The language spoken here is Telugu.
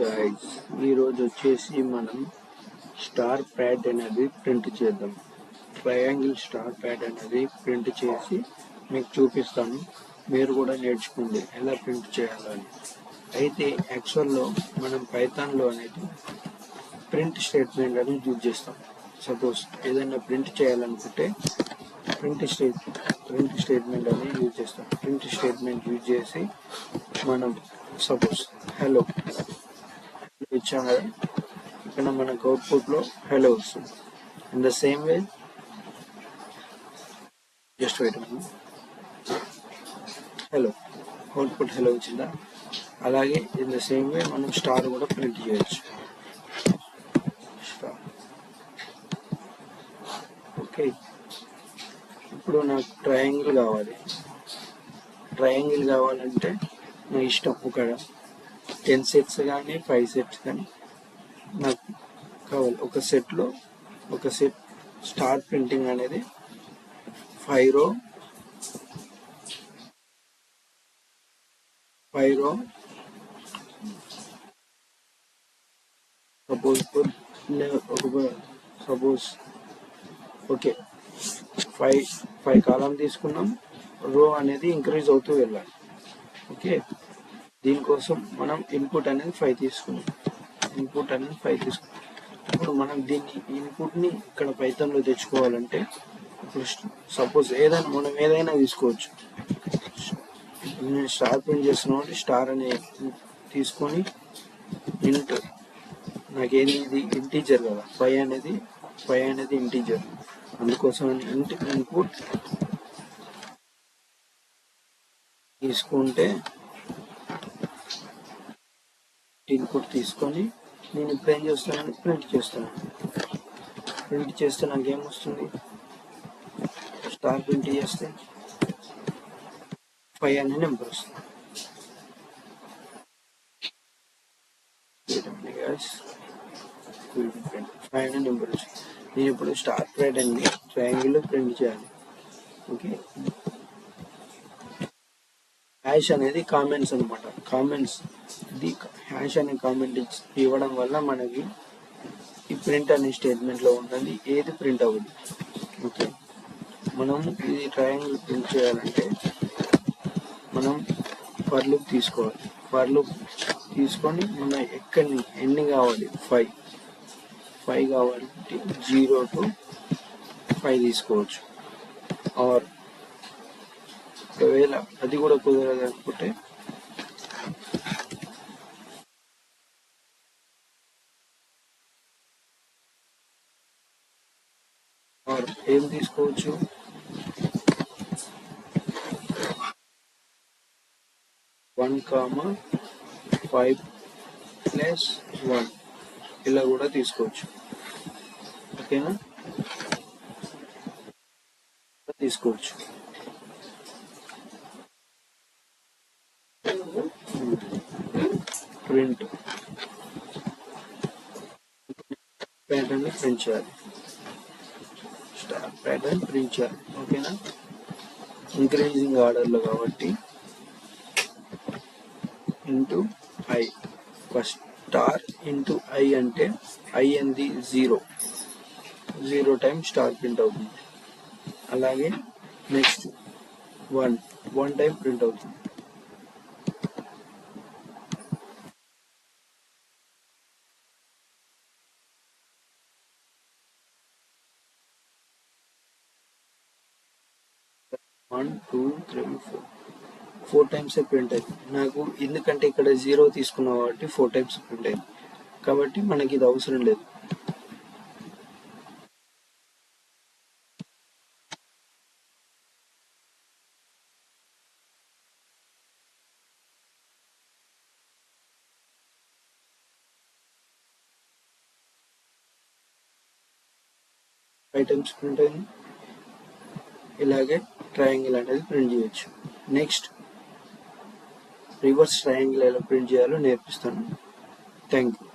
గైస్ ఈరోజు వచ్చేసి మనం స్టార్ ప్యాడ్ అనేది ప్రింట్ చేద్దాం. ట్రయాంగిల్ స్టార్ ప్యాడ్ అనేది ప్రింట్ చేసి మీకు చూపిస్తాను. మీరు కూడా నేర్చుకోండి ఎలా ప్రింట్ చేయాలని. అయితే యాక్చువల్లో మనం పైథాన్లో అనేది ప్రింట్ స్టేట్మెంట్ అనేది యూజ్ చేస్తాం. సపోజ్ ఏదైనా ప్రింట్ చేయాలనుకుంటే ప్రింట్ స్టేట్మెంట్ అనేది యూజ్ చేస్తాం. ప్రింట్ స్టేట్మెంట్ యూజ్ చేసి మనం సపోజ్ హలో ఇచ్చాం కదా, ఇక్కడ మనకు అవుట్పుట్లో హలో వస్తుంది. In the same way just wait hello output hello వచ్చిందా, అలాగే ఇన్ ద సేమ్ వే మనం స్టార్ కూడా ప్రింట్ చేయొచ్చు. Star okay. ఇప్పుడు నాకు ట్రయాంగిల్ కావాలంటే నా ఇష్టం. ఒక 10 సెట్స్ కానీ 5 సెట్స్ కానీ నాకు కావాలి. ఒక సెట్ స్టార్ ప్రింటింగ్ అనేది 5 రో సపోజ్ ఓకే 5 కాలం తీసుకున్నాం. రో అనేది ఇంక్రీజ్ అవుతూ వెళ్ళాలి. ఓకే, దీనికోసం మనం ఇన్పుట్ అనేది 5 తీసుకున్నాం. ఇప్పుడు మనం దీన్ని ఇన్పుట్ని ఇక్కడ పైథాన్లో తెచ్చుకోవాలంటే ఇప్పుడు సపోజ్ మనం ఏదైనా తీసుకోవచ్చు. నేను స్టార్ ప్రింట్ చేస్తున్నాను. స్టార్ అనే తీసుకొని ఇంట్ నాకేది ఇది ఇంటీజర్ కదా, 5 అనేది ఇంటీజర్, అందుకోసం ఇన్పుట్ తీసుకొని నేను ఇప్పుడు ఏం చేస్తాను, ప్రింట్ చేస్తే నాకేమొస్తుంది, స్టార్ ప్రింట్ చేస్తే 5 అనే నెంబర్ వస్తుంది. 5 అనే నెంబర్ వచ్చింది. నేను ఇప్పుడు స్టార్ ప్యాడ్ అండి ట్రయాంగిల్ ప్రింట్ చేయాలి. ఓకే, హ్యాష్ అనేది కామెంట్స్ అనమాట. ఇది హ్యాష్ అనే కామెంట్ ఇవ్వడం వల్ల మనకి ఈ ప్రింట్ అనే స్టేట్మెంట్లో ఉన్నది ఏది ప్రింట్ అవ్వదు. ఓకే, మనం ఇది ట్రయాంగిల్ ప్రింట్ చేయాలంటే మనం ఫర్ లూప్ తీసుకోవాలి. తీసుకొని మన ఎన్ని కావాలి, 5 కావాలి. 0 to 5 తీసుకోవచ్చు. ఆర్ ఒకవేళ అది కూడా కుదరదు అనుకుంటే ఏం తీసుకోవచ్చు, 1,5+1 ఇలా కూడా తీసుకోవచ్చు. ఓకేనా, తీసుకోవచ్చు. ప్రింట్ ప్యాటర్న్ ప్రింట్ చేయాలి. స్టార్ ప్యాటర్న్ ప్రింట్ చేయాలి. ఓకేనా, ఇంక్రీజింగ్ ఆర్డర్లో కాబట్టి into I. First star into I అంటే ఐ అనేది 0 టైం స్టార్ ప్రింట్ అవుతుంది. అలాగే నెక్స్ట్ 1 టైం ప్రింట్ అవుతుంది. వన్ 2 3 4 టైమ్స్ ప్రింట్ అయింది నాకు. ఎందుకంటే ఇక్కడ 0 తీసుకున్నాం కాబట్టి 4 టైమ్స్ ప్రింట్ అయింది. కాబట్టి మనకి ఇది అవసరం లేదు. ఐటమ్స్ ప్రింట్ అయింది. ఇలాగే ట్రయాంగిల్ అనేది ప్రింట్ చేయొచ్చు. నెక్స్ట్ రివర్స్ ట్రయాంగిల్ ఎలా ప్రింట్ చేయాలో నేర్పిస్తాను. Thank you.